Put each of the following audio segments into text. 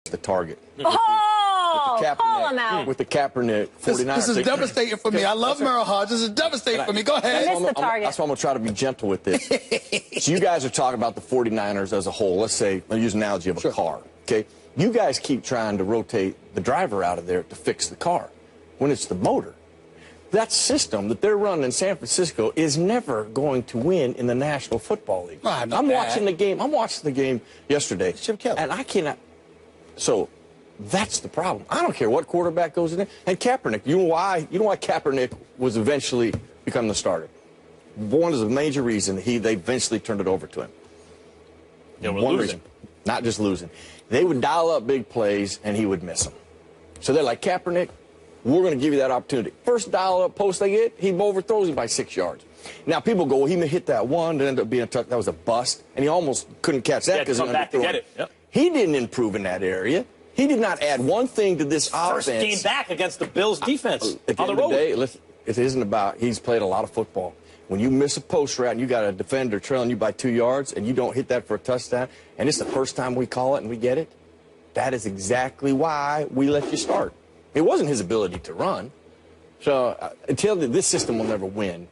the target. With the Kaepernick 49ers. This is devastating for me. I love Merrill Hodge. This is devastating for me. Go ahead. That's why I'm going to try to be gentle with this. So you guys are talking about the 49ers as a whole. Let's say, I'll use an analogy of a car, okay? You guys keep trying to rotate the driver out of there to fix the car when it's the motor. That system that they're running in San Francisco is never going to win in the National Football League. I'm watching the game. I'm watching the game yesterday, and I cannot. So that's the problem. I don't care what quarterback goes in there. And Kaepernick, you know why Kaepernick was eventually become the starter? One is a major reason they eventually turned it over to him. Yeah, we're One losing. reason, not just losing. They would dial up big plays, and he would miss them. So they're like, Kaepernick, we're going to give you that opportunity. First dial-up post they get, he overthrows him by 6 yards. Now, people go, well, he hit that one, that ended up being a touchdown. That was a bust, and he almost couldn't catch that because he underthrew it. Yep. He didn't improve in that area. He did not add one thing to this offense. First game back against the Bills' defense At the on the end of road. the day, it isn't about, he's played a lot of football. When you miss a post route and you got a defender trailing you by 2 yards and you don't hit that for a touchdown, and it's the first time we call it and we get it, that is exactly why we let you start. It wasn't his ability to run. So until this system will never win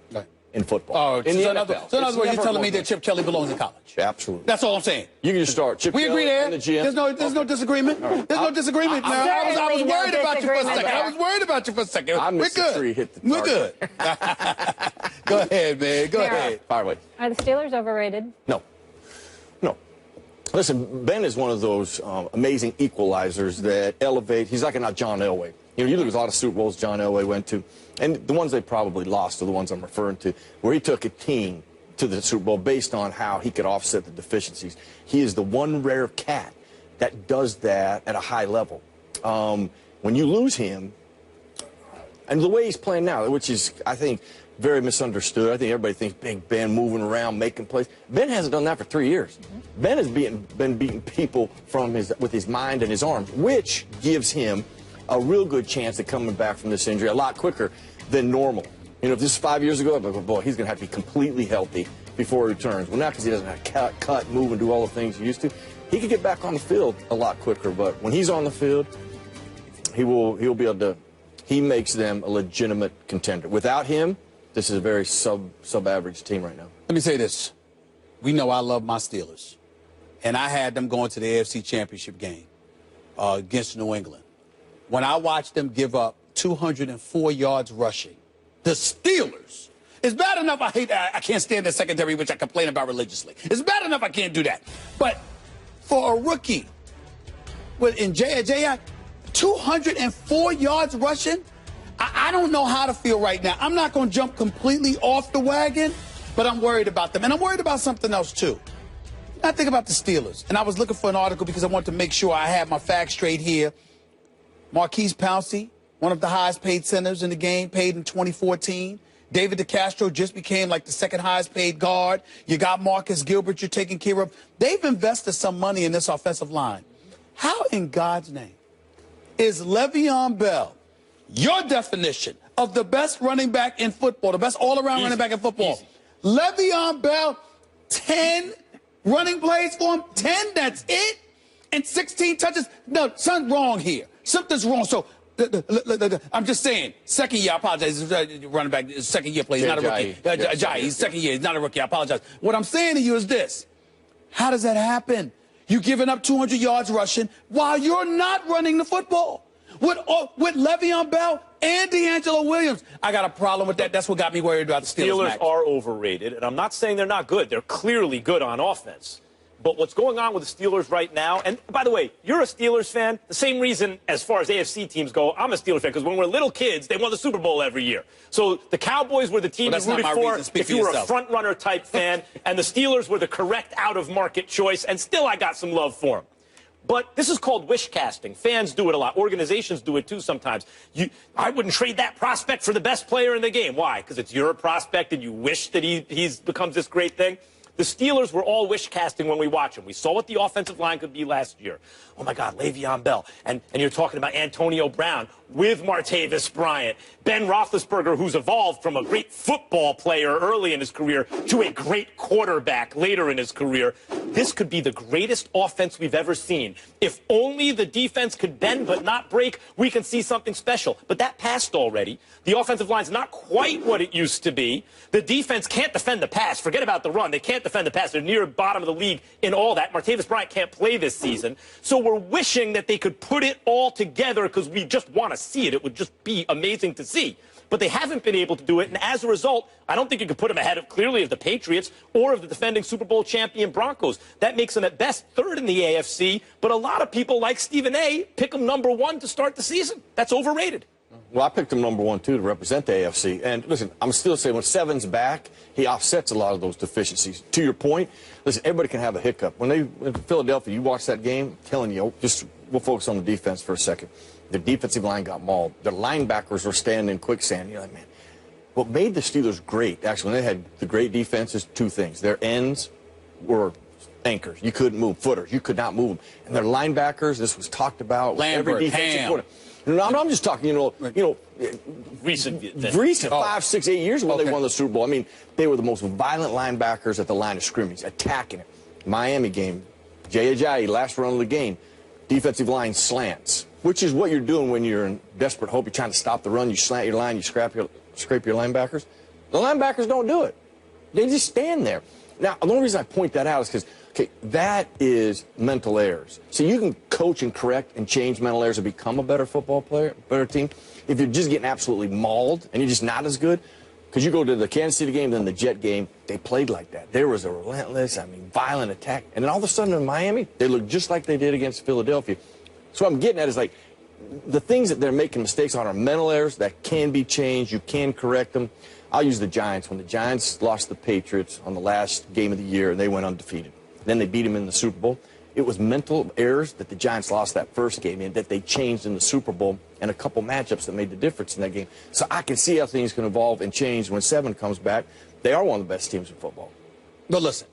in football. In the NFL. So in other words, you're telling me that Chip Kelly belongs in college? Absolutely. That's all I'm saying. You can just start. Chip We Kelly agree there. in the gym. There's no disagreement. There's no disagreement. Now, I was worried about you for a second. I was worried about you for a second. We're good. We're good. Go ahead, man. Go ahead. Fire away. Are the Steelers overrated? No. No. Listen, Ben is one of those amazing equalizers that elevate. He's like a John Elway. You know, you look at a lot of Super Bowls John Elway went to, and the ones they probably lost are the ones I'm referring to, where he took a team to the Super Bowl based on how he could offset the deficiencies. He is the one rare cat that does that at a high level. When you lose him, and the way he's playing now, which is, I think, very misunderstood. I think everybody thinks Big Ben moving around, making plays. Ben hasn't done that for 3 years. Ben has been beating people with his mind and his arms, which gives him a real good chance of coming back from this injury a lot quicker than normal. You know, if this is 5 years ago, I'd be like, boy, he's going to have to be completely healthy before he returns. Well, not because he doesn't have to cut, move, and do all the things he used to. He could get back on the field a lot quicker, but when he's on the field, he'll be able to. He makes them a legitimate contender. Without him, this is a very sub-average team right now. Let me say this. We know I love my Steelers, and I had them going to the AFC Championship game against New England. When I watched them give up 204 yards rushing, the Steelers, it's bad enough I can't stand the secondary, which I complain about religiously. It's bad enough I can't do that. But for a rookie in J.I., 204 yards rushing, I don't know how to feel right now. I'm not going to jump completely off the wagon, but I'm worried about them. And I'm worried about something else, too. I think about the Steelers, and I was looking for an article because I wanted to make sure I had my facts straight here. Marquise Pouncey, one of the highest paid centers in the game, paid in 2014. David DeCastro just became like the second highest paid guard. You got Marcus Gilbert you're taking care of. They've invested some money in this offensive line. How in God's name is Le'Veon Bell your definition of the best running back in football, the best all-around running back in football? Le'Veon Bell, 10 running plays for him, 10, that's it? And 16 touches? No, something's wrong here. Something's wrong. So, I'm just saying, second year, I apologize, running back, second year play, he's not a rookie. Jai, he's second year, he's not a rookie, I apologize. What I'm saying to you is this. How does that happen? You're giving up 200 yards rushing while you're not running the football. With Le'Veon Bell and D'Angelo Williams. I got a problem with that. That's what got me worried about the Steelers. Steelers are overrated, and I'm not saying they're not good. They're clearly good on offense. But what's going on with the Steelers right now, and by the way, you're a Steelers fan, the same reason as far as AFC teams go, I'm a Steelers fan, because when we're little kids, they won the Super Bowl every year. So the Cowboys were the team you rooted for if you were a front-runner type fan, and the Steelers were the correct out-of-market choice, and still I got some love for them. But this is called wish casting. Fans do it a lot. Organizations do it too sometimes. I wouldn't trade that prospect for the best player in the game. Why? Because it's your prospect and you wish that he becomes this great thing. The Steelers were all wish casting when we watch them. We saw what the offensive line could be last year. Oh my God, Le'Veon Bell. And you're talking about Antonio Brown with Martavis Bryant. Ben Roethlisberger, who's evolved from a great football player early in his career to a great quarterback later in his career. This could be the greatest offense we've ever seen. If only the defense could bend but not break, we can see something special. But that passed already. The offensive line's not quite what it used to be. The defense can't defend the pass. Forget about the run. They can't defend the pass. They're near the bottom of the league in all that. Martavis Bryant can't play this season. So we're wishing that they could put it all together because we just want to see it. It would just be amazing to see. But they haven't been able to do it, and as a result, I don't think you could put them ahead of, clearly, of the Patriots or of the defending Super Bowl champion Broncos. That makes them, at best, third in the AFC, but a lot of people, like Stephen A., pick them #1 to start the season. That's overrated. Well, I picked him #1, too, to represent the AFC. And, listen, I'm still saying when Seven's back, he offsets a lot of those deficiencies. To your point, listen, everybody can have a hiccup. When they went to Philadelphia, you watch that game, I'm telling you, we'll focus on the defense for a second. The defensive line got mauled. Their linebackers were standing in quicksand. You're like, man, what made the Steelers great, actually, when they had the great defense, is two things. Their ends were anchors. You couldn't move. Footers. You could not move them. And their linebackers, this was talked about. Lambert, every defensive Ham. quarter. No, I'm just talking, Recent. 5, 6, 8 years ago they won the Super Bowl. I mean, they were the most violent linebackers at the line of scrimmage, attacking it. Miami game, Jay Ajayi, last run of the game, defensive line slants, which is what you're doing when you're in desperate hope. You're trying to stop the run. You slant your line. You scrape your linebackers. The linebackers don't do it. They just stand there. Now, the only reason I point that out is because, okay, that is mental errors. So you can coach and correct and change mental errors and become a better football player, better team. If you're just getting absolutely mauled and you're just not as good, because you go to the Kansas City game, then the Jet game, they played like that. There was a relentless, violent attack. And then all of a sudden in Miami, they looked just like they did against Philadelphia. So what I'm getting at is, like, the things that they're making mistakes on are mental errors that can be changed. You can correct them. I'll use the Giants. When the Giants lost the Patriots on the last game of the year, and they went undefeated. Then they beat them in the Super Bowl. It was mental errors that the Giants lost that first game in that they changed in the Super Bowl, and a couple matchups that made the difference in that game. So I can see how things can evolve and change when Seven comes back. They are one of the best teams in football. But listen,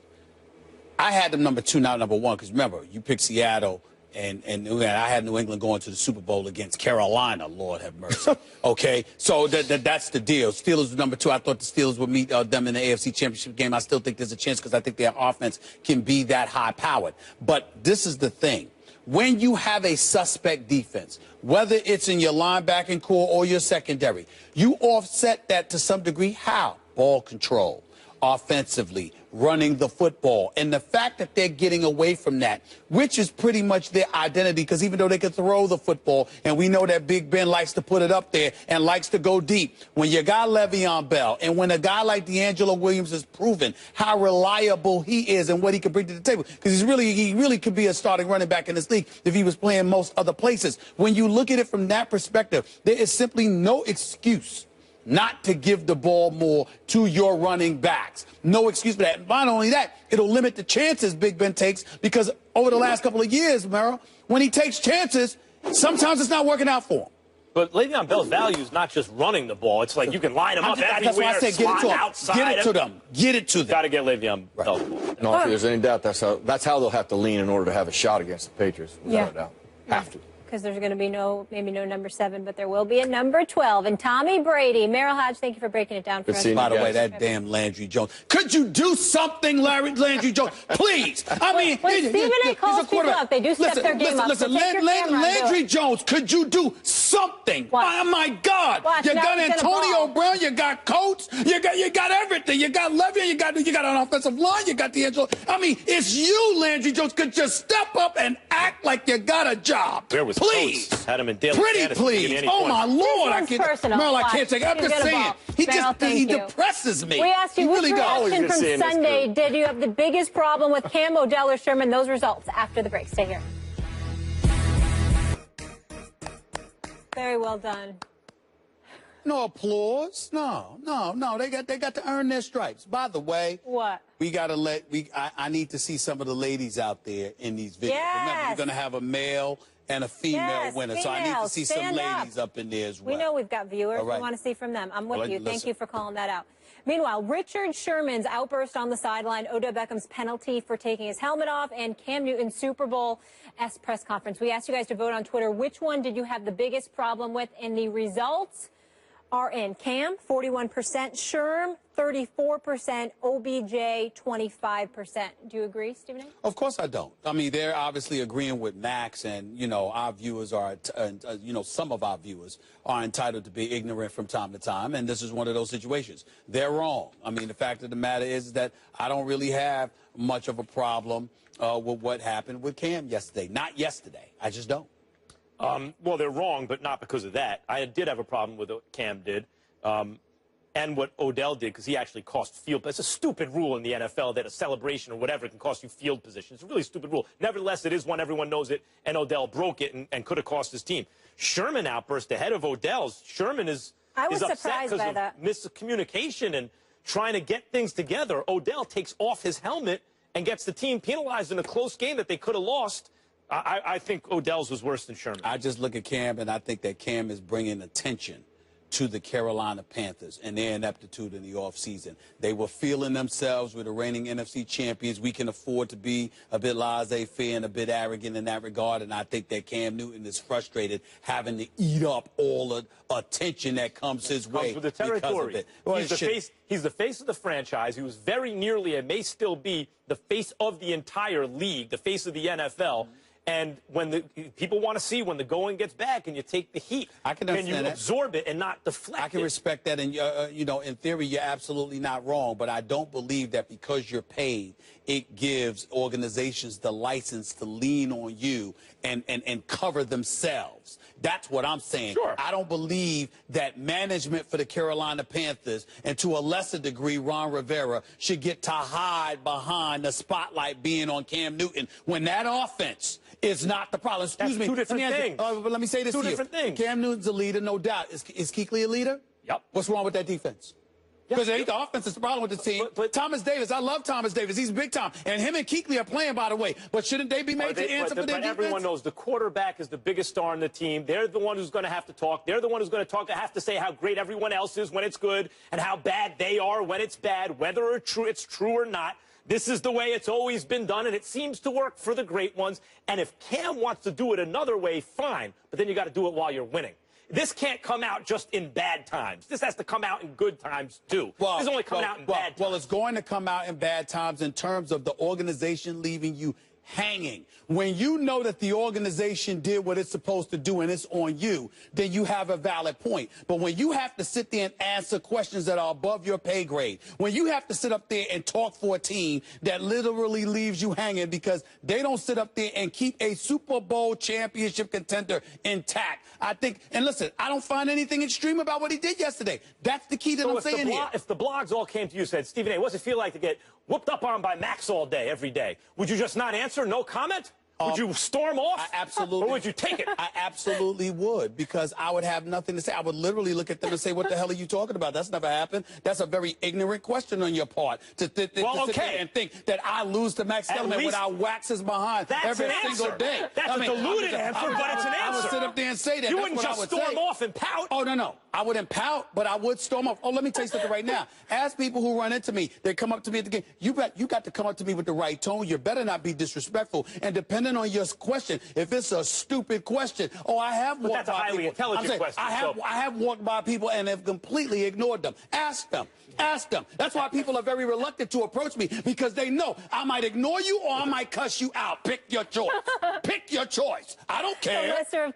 I had them #2, not #1, because remember, you picked Seattle, and I had New England going to the Super Bowl against Carolina. Lord have mercy. Okay, so that's the deal. Steelers were #2. I thought the Steelers would meet them in the AFC Championship game. I still think there's a chance because I think their offense can be that high-powered. But this is the thing. When you have a suspect defense, whether it's in your linebacking core or your secondary, you offset that to some degree. How? Ball control, offensively, running the football. And the fact that they're getting away from that, which is pretty much their identity, because even though they can throw the football, and we know that Big Ben likes to put it up there and likes to go deep, when you got Le'Veon Bell and when a guy like D'Angelo Williams has proven how reliable he is and what he can bring to the table, because he really could be a starting running back in this league if he was playing most other places. When you look at it from that perspective, there is simply no excuse not to give the ball more to your running backs. No excuse for that. And not only that, it'll limit the chances Big Ben takes, because over the last couple of years, Merrill, when he takes chances, sometimes it's not working out for him. But Le'Veon Bell's value is not just running the ball. It's like you can line him up everywhere, that's why I said get it to them. outside. Get it to them. Get it to them. Got to get Le'Veon Bell the ball. No, if there's any doubt, that's how they'll have to lean in order to have a shot against the Patriots, without a doubt. Have to. Because there's going to be maybe no #7, but there will be a #12. And Tommy Brady. Merrill Hodge, thank you for breaking it down for us. By the way, that damn Landry Jones. Could you do something, Landry Jones? Please. I mean, when Stephen A. calls people up, they do step their game up. Listen, Landry Jones, could you do something? Watch. Oh, my God. Watch, you now got he's gonna Antonio ball. Brown, you got Coates, you got everything. You got Le'Veon, you got an offensive line, you got D'Angelo. I mean, it's you, Landry Jones. Could you step up and act like you got a job? Where was please. Coates? Had him in daily Pretty fantasy please. at any Oh, point. my Lord. I can't. Personal. Merrill, I Watch. can't take it. I'm He's just gonna saying. ball. He depresses me. We asked you He which really does. reaction from saying this Sunday group. did you have the biggest problem with Cam, Odell, or Sherman? Those results after the break. Stay here. Very well done. No applause. No. They got to earn their stripes. By the way, What? we gotta I need to see some of the ladies out there in these videos. Yes. Remember, we're gonna have a male and a female winner. So I need to see some ladies up in there as well. We know we've got viewers. All right. We want to see from them. I'm with you. Listen. Thank you for calling that out. Meanwhile, Richard Sherman's outburst on the sideline, Odell Beckham's penalty for taking his helmet off, and Cam Newton's Super Bowl-esque press conference. We asked you guys to vote on Twitter. Which one did you have the biggest problem with? And the results are in. Cam, 41%, Sherm, 34%, OBJ, 25%. Do you agree, Stephen A? Of course I don't. I mean, they're obviously agreeing with Max, and, you know, our viewers are, some of our viewers are entitled to be ignorant from time to time, and this is one of those situations. They're wrong. I mean, the fact of the matter is that I don't really have much of a problem with what happened with Cam yesterday. Not yesterday. I just don't. Well, they're wrong, but not because of that. I did have a problem with what Cam did and what Odell did, because he actually cost field. It's a stupid rule in the NFL that a celebration or whatever can cost you field position. It's a really stupid rule. Nevertheless, it is one. Everyone knows it, and Odell broke it and could have cost his team. Sherman outburst ahead of Odell's. Sherman is upset because of miscommunication and trying to get things together. Odell takes off his helmet and gets the team penalized in a close game that they could have lost. I think Odell's was worse than Sherman. I just look at Cam, and I think that Cam is bringing attention to the Carolina Panthers and their ineptitude in the offseason. They were feeling themselves with the reigning NFC champions. We can afford to be a bit laissez-faire and a bit arrogant in that regard, and I think that Cam Newton is frustrated having to eat up all the attention that comes his way with the territory. Because of it. Well, he's the face of the franchise. He was very nearly and may still be the face of the entire league, the face of the NFL. And when the people want to see when the going gets back and you take the heat, can you absorb it and not deflect it? I can respect that, and you know, in theory, you're absolutely not wrong. But I don't believe that because you're paid, it gives organizations the license to lean on you and cover themselves. That's what I'm saying. Sure. I don't believe that management for the Carolina Panthers, and to a lesser degree, Ron Rivera, should get to hide behind the spotlight being on Cam Newton when that offense is not the problem. Excuse me. Two different things. But let me say this to you. Two different things. Cam Newton's a leader, no doubt. Is Kuechly a leader? Yep. What's wrong with that defense? Because it ain't the offense that's the problem with the team. But Thomas Davis, I love Thomas Davis. He's big time. And him and Kuechly are playing, by the way. But shouldn't they be made to answer for their defense? Everyone knows the quarterback is the biggest star in the team. They're the one who's going to have to talk. They're the one who's going to have to say how great everyone else is when it's good and how bad they are when it's bad, whether it's true or not. This is the way it's always been done, and it seems to work for the great ones. And if Cam wants to do it another way, fine. But then you got to do it while you're winning. This can't come out just in bad times. This has to come out in good times, too. This is only coming out in bad times. Well, it's going to come out in bad times in terms of the organization leaving you hanging. When you know that the organization did what it's supposed to do and it's on you, then you have a valid point. But when you have to sit there and answer questions that are above your pay grade, when you have to sit up there and talk for a team that literally leaves you hanging because they don't sit up there and keep a Super Bowl championship contender intact, I think, and listen, I don't find anything extreme about what he did yesterday. That's the key that I'm saying here. If the blogs all came to you and said, Stephen A., what's it feel like to get whooped up on by Max all day, every day? Would you just not answer? No comment? Would you storm off? I absolutely. Or would you take it? I absolutely would, because I would have nothing to say. I would literally look at them and say, what the hell are you talking about? That's never happened. That's a very ignorant question on your part to sit there and think that I lose to Max Kellerman when I wax his behind every single day. That's a diluted answer, but it's an answer. I would sit up there and say that. You wouldn't just storm off and pout. Oh, no. I wouldn't pout, but I would storm off. Oh, let me tell you something right now. Ask people who run into me. They come up to me at the game. You got to come up to me with the right tone. You better not be disrespectful. And depending on your question, if it's a stupid question, I have walked by people. That's a highly intelligent question. I have walked by people and have completely ignored them. Ask them. Ask them. That's why people are very reluctant to approach me, because they know I might ignore you or I might cuss you out. Pick your choice. Pick your choice. I don't care.